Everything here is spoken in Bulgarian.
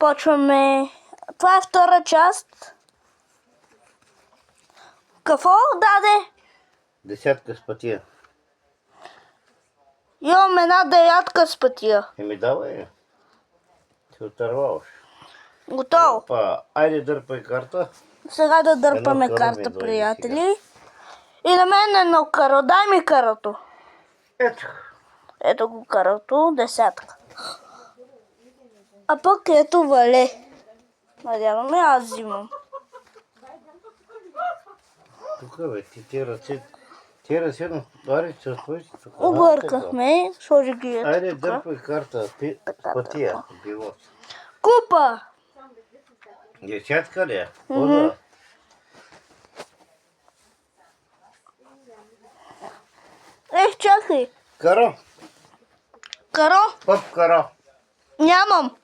Почваме. Това е втора част. Какво даде? Десятка с пътия. Имам една девятка с пътия. Еми давай я. Се отърваваш. Готово. Опа, айде дърпай карта. Сега да дърпаме Едно каро ми карта, дойде приятели. И на мен едно каро. Дай ми карото. Ето. Ето го карото. Десятка. А пък ето вале. Надяваме аз взимам. Тук бе, ти ръце. Ти ръце, но аре, че твоите тук. Объркахме. Сложи ги ето Айде тук. дърпай карта. С пътия. Било. Купа. Десятка ли е? Вода. Чакай. Каро. Каро? Пъп каро. Нямам.